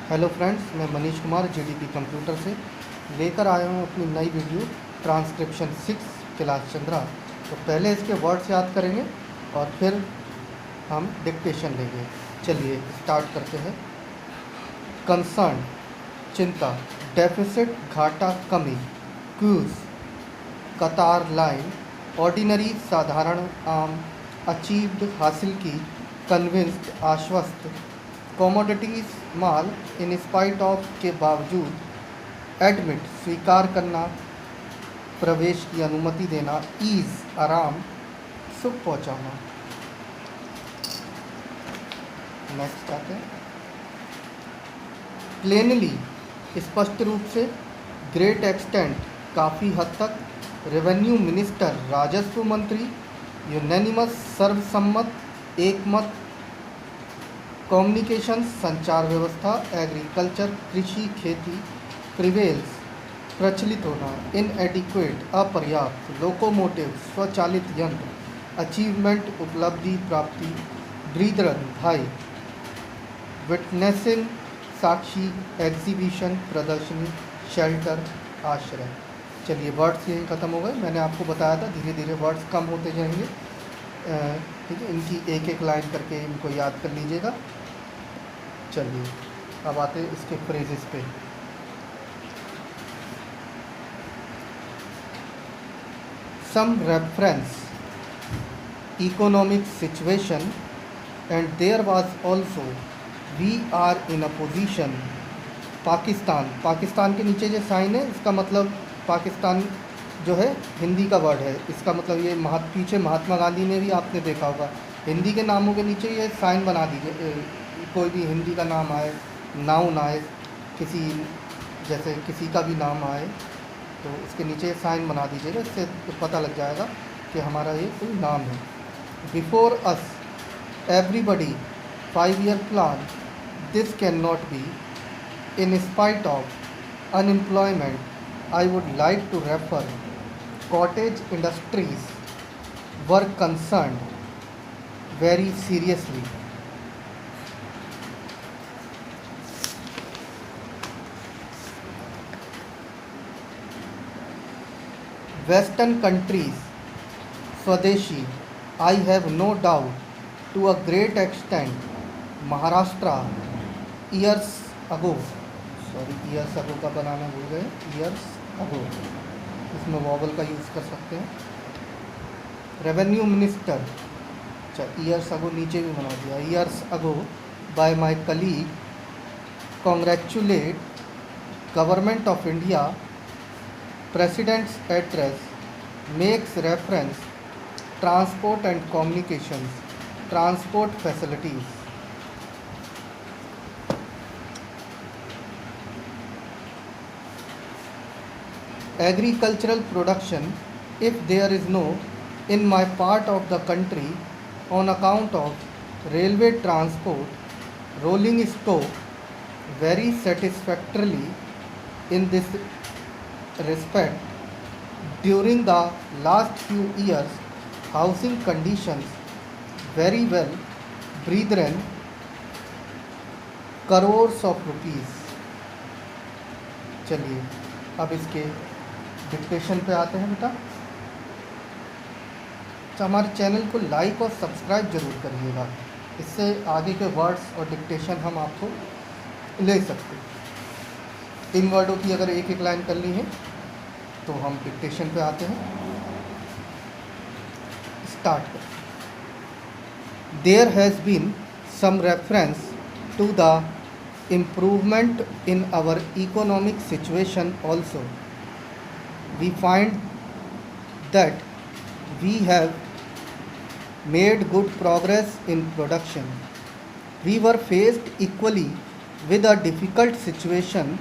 Hello friends, मैं Manish Kumar GDP computer से लेकर आया हूँ अपनी नई वीडियो ट्रांसक्रिप्शन 6 क्लास 15। तो पहले इसके वर्ड्स याद करेंगे और फिर हम डिक्टेशन लेंगे। चलिए स्टार्ट करते हैं। कंसर्न चिंता, डेफिसिट घाटा कमी, क्यूज कतार लाइन, ऑर्डिनरी साधारण आम, अचीव्ड हासिल की, कन्विंस्ड आश्वस्त, commodities mall, in spite of के बावजूद, एडमिट स्वीकार करना, प्रवेश की अनुमति देना, ईज आराम, सुख पहुंचाना। नेक्स्ट आते हैं। प्लेनली स्पष्ट रूप से, ग्रेट एक्सटेंट काफ़ी हद तक, रेवेन्यू मिनिस्टर राजस्व मंत्री, यूनैनिमस सर्वसम्मत एकमत, कम्युनिकेशन संचार व्यवस्था, एग्रीकल्चर कृषि खेती, प्रिवेल्स प्रचलित होना, इनएडिक्वेट अपर्याप्त, लोकोमोटिव स्वचालित यंत्र, अचीवमेंट उपलब्धि प्राप्ति, ब्रीदरन भाई, विटनेसिंग साक्षी, एग्जीबिशन प्रदर्शनी, शेल्टर आश्रय। चलिए वर्ड्स यहीं ख़त्म हो गए। मैंने आपको बताया था धीरे धीरे वर्ड्स कम होते जाएंगे। ठीक है, इनकी एक एक लाइन करके इनको याद कर लीजिएगा। चलिए अब आते हैं इसके फ्रेजेस पे। Some reference economic situation and there was also we are in a position. Pakistan, Pakistan के नीचे जो साइन है इसका मतलब पाकिस्तान जो है हिंदी का वर्ड है। इसका मतलब ये पीछे महात्मा गांधी ने भी आपने देखा होगा हिंदी के नामों के नीचे ये साइन बना दीजिए। कोई भी हिंदी का नाम आए, नाउन आए, किसी जैसे किसी का भी नाम आए तो इसके नीचे साइन बना दीजिएगा। इससे पता लग जाएगा कि हमारा ये कोई नाम है। Before us everybody 5-year plan, this can not be, in spite of unemployment, I would like to refer cottage industries were concerned very seriously. Western countries, Swadeshi, I have no doubt, to a great extent, Maharashtra, years ago, years ago का बनाना भूल गए, years ago, इसमें vowel का use कर सकते हैं। Revenue minister, अच्छा years ago नीचे भी बना दिया, years ago by my colleague, congratulate government of India, president's address, makes reference, transport and communications, transport facilities. Agricultural production, if there is no in my part of the country on account of railway transport, rolling stock very satisfactorily in this respect. During the last few years, housing conditions very well, brethren, crores of rupees। चलिए अब इसके dictation पे आते हैं बेटा। तो हमारे channel को लाइक और सब्सक्राइब जरूर करिएगा, इससे आगे के वर्ड्स और डिक्टेशन हम आपको ले सकते हैं। इन वर्डों की अगर एक एक लाइन करनी है तो हम डिक्टेशन पे आते हैं। स्टार्ट कर। There has been some reference to the improvement in our economic situation also. We find that we have made good progress in production. We were faced equally with a difficult situation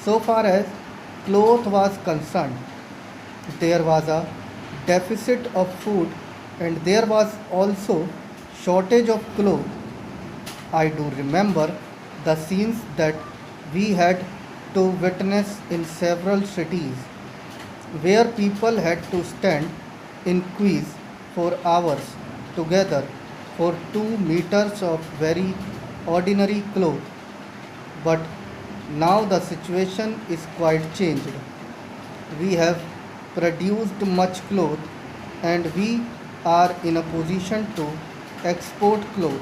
so far as cloth was concerned. There was a deficit of food and there was also shortage of cloth. I do remember the scenes that we had to witness in several cities where people had to stand in queues for hours together for 2 meters of very ordinary cloth. but now the situation is quite changed. We have produced much cloth and we are in a position to export cloth.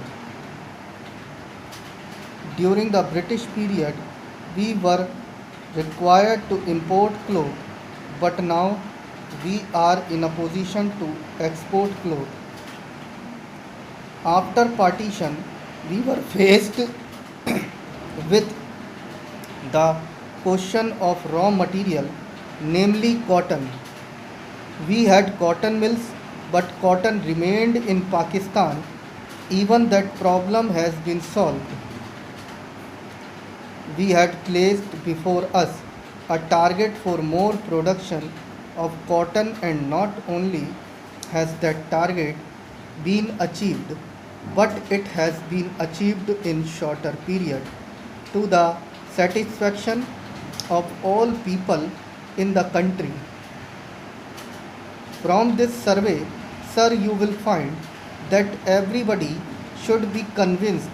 During the British period, we were required to import cloth, but now we are in a position to export cloth. After partition, we were faced with the question of raw material, namely cotton. We had cotton mills, but cotton remained in Pakistan. Even that problem has been solved. We had placed before us a target for more production of cotton, and not only has that target been achieved, but it has been achieved in shorter period to the satisfaction of all people in the country. From this survey, sir, you will find that everybody should be convinced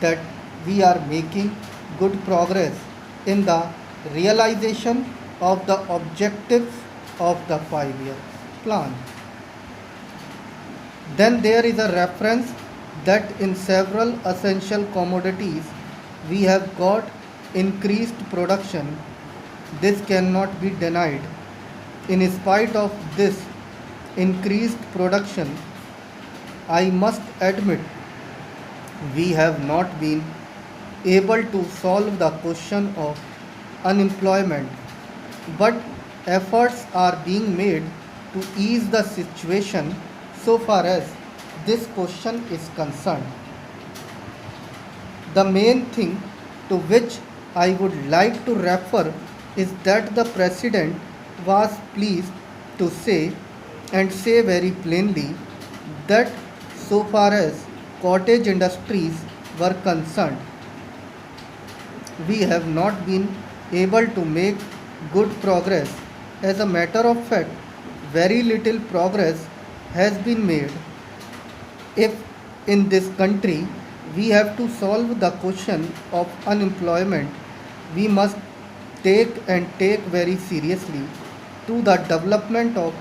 that we are making good progress in the realization of the objectives of the 5 year plan. Then there is a reference that in several essential commodities we have got increased production. This cannot be denied. In spite of this increased production, I must admit we have not been able to solve the question of unemployment, but efforts are being made to ease the situation so far as this question is concerned. The main thing to which I would like to refer is that the President was pleased to say, and say very plainly, that so far as cottage industries were concerned, we have not been able to make good progress. As a matter of fact, very little progress has been made. If in this country we have to solve the question of unemployment, we must take very seriously to the development of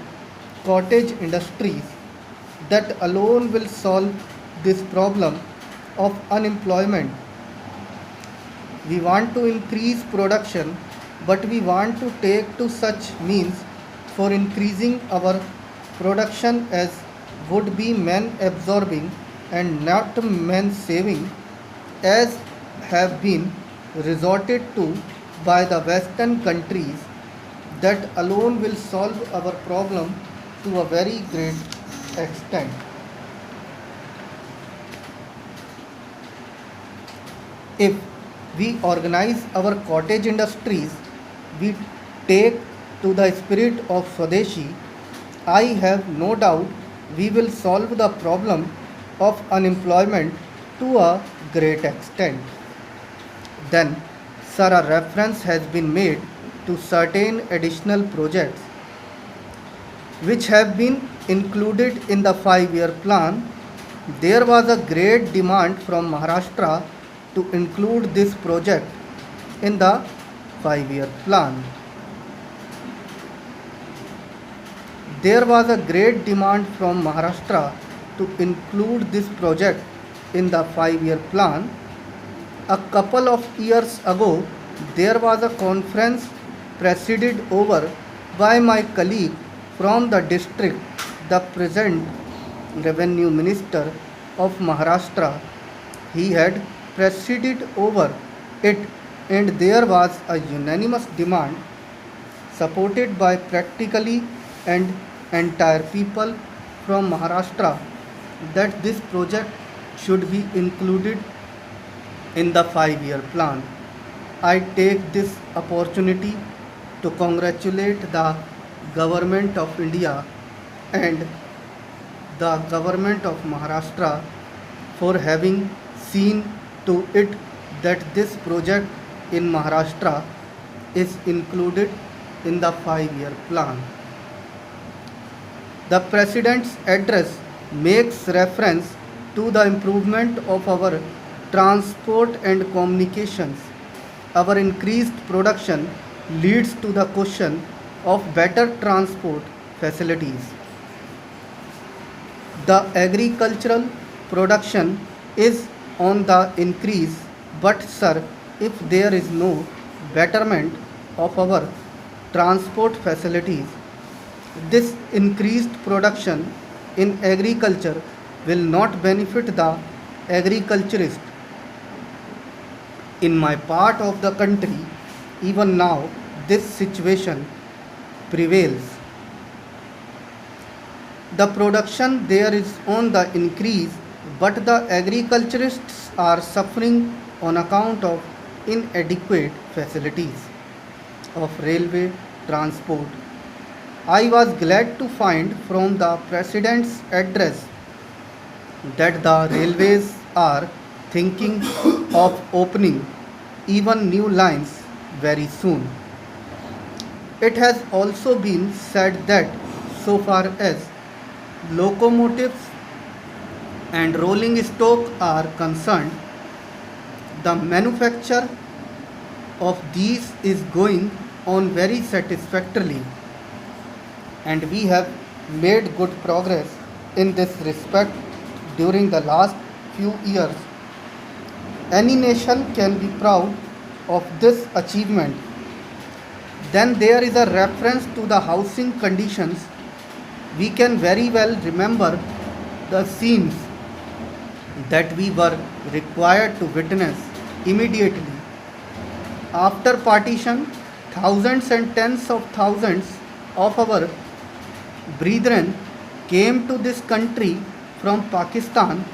cottage industries. That alone will solve this problem of unemployment. We want to increase production, but we want to take to such means for increasing our production as would be man absorbing and not man saving, as have been resorted to by the Western countries. That alone will solve our problem to a very great extent. If we organize our cottage industries, we take to the spirit of Swadeshi, I have no doubt we will solve the problem of unemployment to a great extent. Then, sir, a reference has been made to certain additional projects which have been included in the 5 year plan. There was a great demand from Maharashtra to include this project in the 5 year plan. There was a great demand from Maharashtra to include this project in the 5 year plan. A couple of years ago, there was a conference presided over by my colleague from the district, the present Revenue Minister of Maharashtra. He had presided over it, and there was a unanimous demand supported by practically and entire people from Maharashtra that this project should be included in the 5 year plan. I take this opportunity to congratulate the Government of India and the Government of Maharashtra for having seen to it that this project in Maharashtra is included in the 5 year plan. The President's address makes reference to the improvement of our transport and communications. our increased production leads to the question of better transport facilities. The agricultural production is on the increase, but sir, if there is no betterment of our transport facilities, this increased production in agriculture will not benefit the agriculturist. In my part of the country, even now, this situation prevails. The production there is on the increase, but the agriculturists are suffering on account of inadequate facilities of railway transport. I was glad to find from the President's address that the railways are thinking of opening even new lines very soon. It has also been said that so far as locomotives and rolling stock are concerned, the manufacture of these is going on very satisfactorily, and we have made good progress in this respect during the last few years. Any nation can be proud of this achievement. Then there is a reference to the housing conditions. We can very well remember the scenes that we were required to witness immediately. After partition, thousands and tens of thousands of our brethren came to this country from Pakistan.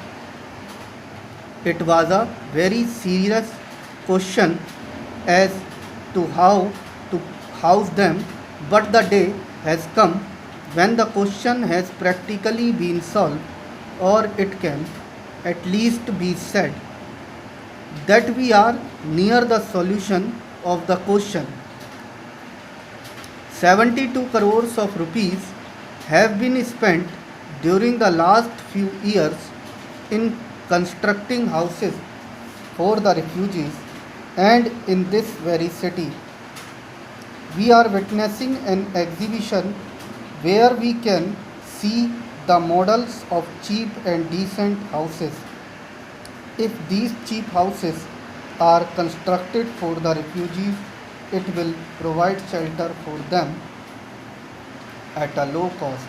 It was a very serious question as to how to house them, but the day has come when the question has practically been solved, or it can at least be said that we are near the solution of the question. 72 crores of rupees have been spent during the last few years in constructing houses for the refugees, and in this very city we are witnessing an exhibition where we can see the models of cheap and decent houses. If these cheap houses are constructed for the refugees, it will provide shelter for them at a low cost.